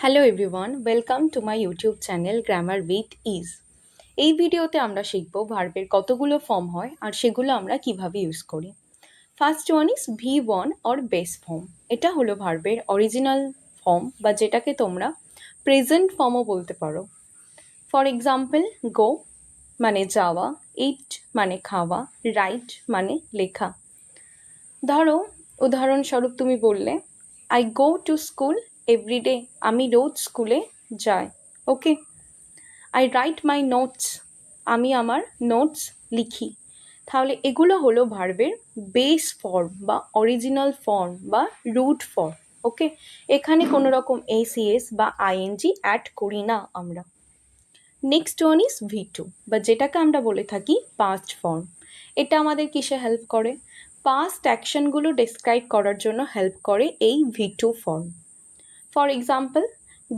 Hello everyone, welcome to my YouTube channel grammar with is. এই ভিডিওতে আমরা শিখব ভার্বের কতগুলো ফর্ম হয় আর সেগুলো আমরা কিভাবে ইউজ করি। First one is V1 or base form. এটা হলো ভার্বের অরিজিনাল ফর্ম বা যেটাকে তোমরা প্রেজেন্ট ফর্মও বলতে পারো। ফর এক্সাম্পল, গো মানে যাওয়া, ইট মানে খাওয়া, রাইট মানে লেখা। ধরো উদাহরণস্বরূপ তুমি বললে I go to school everyday, আমি রোজ স্কুলে যাই। Okay. I write my notes, আমি আমার নোটস লিখি। তাহলে এগুলো হলো ভার্বের বেস ফর্ম বা অরিজিনাল ফর্ম বা রুট ফর্ম। ওকে, এখানে কোনো রকম এসিএস বা আইএনজি অ্যাড করি না আমরা। নেক্সট ওয়ান ইজ V2 বা যেটাকে আমরা বলে থাকি পাস্ট ফর্ম। এটা আমাদের কিসে হেল্প করে? পাস্ট অ্যাকশনগুলো ডেসক্রাইব করার জন্য হেল্প করে এই V2 ফর্ম। ফর এক্সাম্পল,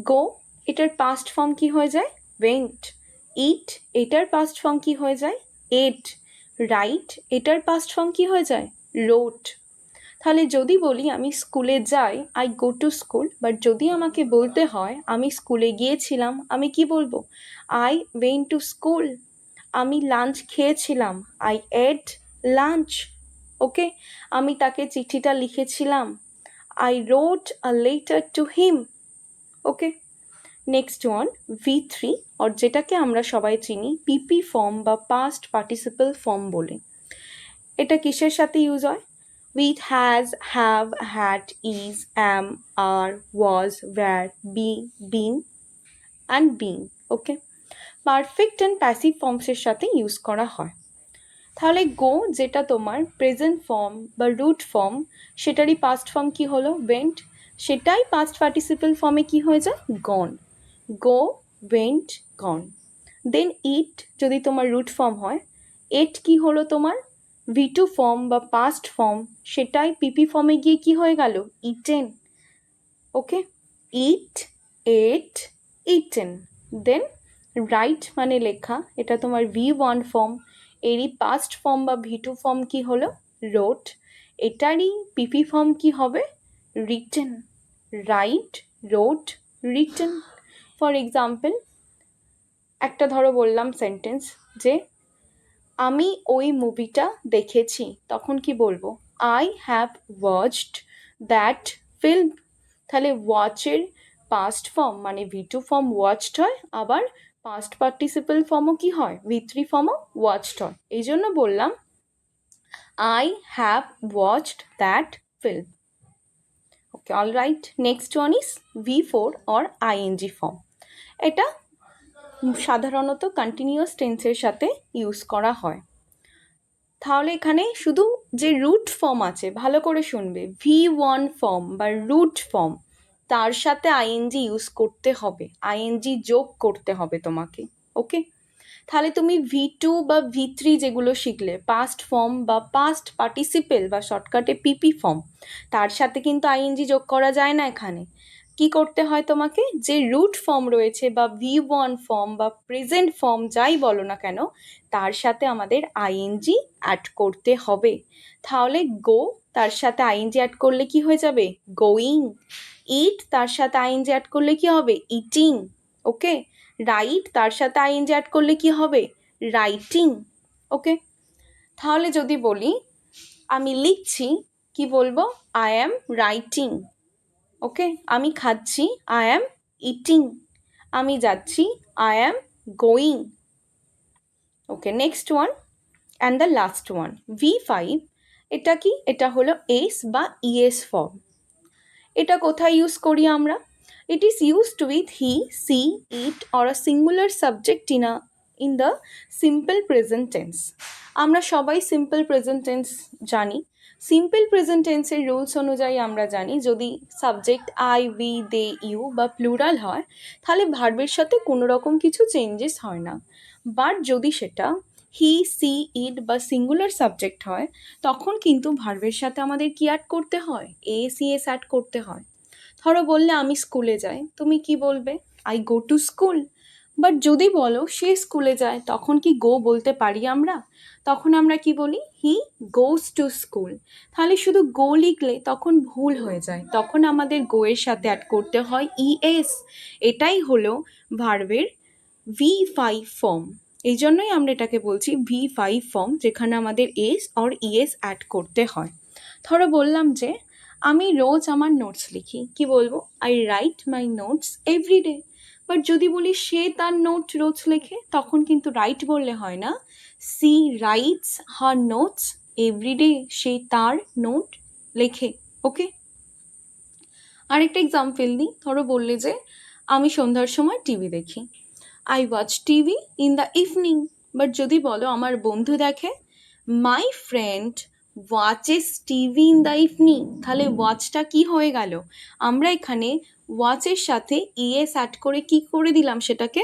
গো এটার পাস্ট ফর্ম কি হয়ে যায়? ওয়েন্ট। ইট এটার পাস্ট ফর্ম কি হয়ে যায়? এট। রাইট এটার পাস্ট ফর্ম কি হয়ে যায়? রোট। তাহলে যদি বলি আমি স্কুলে যাই, I go to school, but যদি আমাকে বলতে হয় আমি স্কুলে গিয়েছিলাম, আমি কি বলবো? I went to school. আমি লাঞ্চ খেয়েছিলাম, আই এট লাঞ্চ। ওকে। আমি তাকে চিঠিটা লিখেছিলাম, I wrote a letter to him. Okay. Next one V3 আর যেটাকে আমরা সবাই চিনি পিপি ফর্ম বা পাস্ট পার্টিসিপল ফর্ম বলে। এটা কিসের সাথে ইউজ হয়? With has, have, had, is, am, are, was, were, be, been and being. Okay. Perfect and passive ফর্মসের সাথে ইউজ করা হয়। তাহলে গো যেটা তোমার প্রেজেন্ট ফর্ম বা রুট ফর্ম, সেটারই পাস্ট ফর্ম কি হলো? ওয়েন্ট। সেটাই পাস্ট পার্টিসিপল ফর্মে কি হয়ে যায়? গন। গো, ওয়েন্ট, গন। দেন ইট যদি তোমার রুট ফর্ম হয়, এট কি হলো তোমার V2 ফর্ম বা পাস্ট ফর্ম, সেটাই পিপি ফর্মে গিয়ে কি হয়ে গেল? ইটেন। ওকে। ইট, এট, ইটেন। দেন রাইট মানে লেখা, এটা তোমার V1 ফর্ম, এরই পাস্ট ফর্ম বা V2 ফর্ম কি হলো? রোট। এটারই পিপি ফর্ম কি হবে? Written. Write, wrote, written. For example, একটা ধরো বললাম সেন্টেন্স যে আমি ওই মুভিটা দেখেছি, তখন কি বলবো? I have watched that film. তাহলে ওয়াচের পাস্ট ফর্ম মানে V2 ফর্ম ওয়াচড হয়, আবার পাস্ট পার্টিসিপল ফর্মও কি হয়? V3 ফর্মও ওয়াচড হয়। এই জন্য বললাম I have watched that film. Okay, all right. Next one is V4 or ING form. এটা সাধারণত কন্টিনিউয়াস টেন্সের সাথে ইউজ করা হয়। তাহলে এখানে শুধু যে রুট ফর্ম আছে, ভালো করে শুনবে, V1 ফর্ম বা রুট ফর্ম, তার সাথে আইএনজি ইউজ করতে হবে, আইএনজি যোগ করতে হবে তোমাকে। ওকে। তাহলে তুমি V2 বা V3 যেগুলো শিখলে পাস্ট ফর্ম বা পাস্ট পার্টিসিপেল বা শর্টকাটে পিপি ফর্ম, তার সাথে কিন্তু আইএনজি যোগ করা যায় না। এখানে কি করতে হয় তোমাকে? যে রুট ফর্ম রয়েছে বা V1 ফর্ম বা প্রেজেন্ট ফর্ম যাই বলো না কেন, তার সাথে আমাদের আইএনজি অ্যাড করতে হবে। তাহলে গো তার সাথে আইএনজি অ্যাড করলে কি হয়ে যাবে? গোয়িং। ইট তার সাথে আইএনজি অ্যাড করলে কি হবে? ইটিং। ওকে। রাইট তার সাথে আইএনজি অ্যাড করলে কি হবে? রাইটিং। ওকে। তাহলে যদি বলি আমি লিখছি, কি বলবো? I am writing. ওকে। আমি খাচ্ছি, আই অ্যাম ইটিং। আমি যাচ্ছি, I am going. Okay. Next one and the last one V5। এটা কি? এটা হলো এস বা ইএস ফর্ম। এটা কোথায় ইউজ করি আমরা? It is used with he, she, it or a singular subject in the simple present tense. আমরা সবাই সিম্পল প্রেজেন্ট টেন্স জানি। সিম্পল প্রেজেন্ট টেন্সের রুলস অনুযায়ী আমরা জানি যদি subject I, we, they, you বা প্লুরাল হয়, তাহলে ভার্বের সাথে কোনো রকম কিছু চেঞ্জেস হয় না। বাট যদি সেটা হি, সি, ইট বা সিঙ্গুলার সাবজেক্ট হয়, তখন কিন্তু ভার্বের সাথে আমাদের কি অ্যাড করতে হয়? এসিএস অ্যাড করতে হয়। ধরো বললে আমি স্কুলে যাই, তুমি কি বলবে? I go to school. But যদি বলো সে স্কুলে যায়, তখন কি গো বলতে পারি আমরা? তখন আমরা কি বলি? হি গোজ টু স্কুল। তাহলে শুধু গো লিখলে তখন ভুল হয়ে যায়, তখন আমাদের গো এর সাথে অ্যাড করতে হয় ইএস। এটাই হলো ভার্বের V5 ফর্ম। এই জন্যই আমরা এটাকে বলছি V5 ফর্ম, যেখানে আমাদের এস অর ইএস অ্যাড করতে হয়। ধরো বললাম যে আমি রোজ আমার নোটস লিখি, কি বলবো? I write my notes everyday. But যদি বলি সে তার নোট রোজ লেখে, তখন কিন্তু রাইট বললে হয় না, she writes her notes everyday. সে তার নোট লেখে। ওকে, আরেকটা এক্সাম্পল দিই। ধরো বললে যে আমি সন্ধ্যার সময় টিভি দেখি, I watch TV in the evening. But যদি বলো আমার বন্ধু দেখে, my friend watches TV in the evening, তাহলে ওয়াচটা কি হয়ে গেল? আমরা এখানে ওয়াচের সাথে ইএস অ্যাড করে কি করে দিলাম সেটাকে?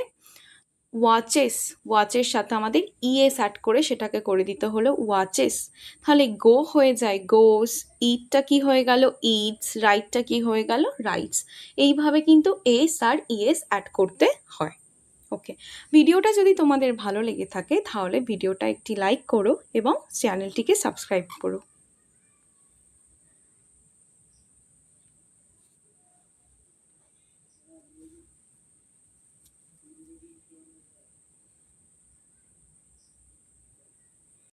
ওয়াচের সাথে আমাদের ইএস অ্যাড করে সেটাকে করে দিতে হলো ওয়াচেস। তাহলে গো হয়ে যায় গোস, ইটটা কি হয়ে গেল? ইটস, রাইটটা কি হয়ে গেল? রাইটস। এইভাবে কিন্তু এস আর ইএস অ্যাড করতে হয়। ওকে, ভিডিওটা যদি তোমাদের ভালো লেগে থাকে তাহলে ভিডিওটা একটি লাইক করো এবং চ্যানেলটিকে সাবস্ক্রাইব করো।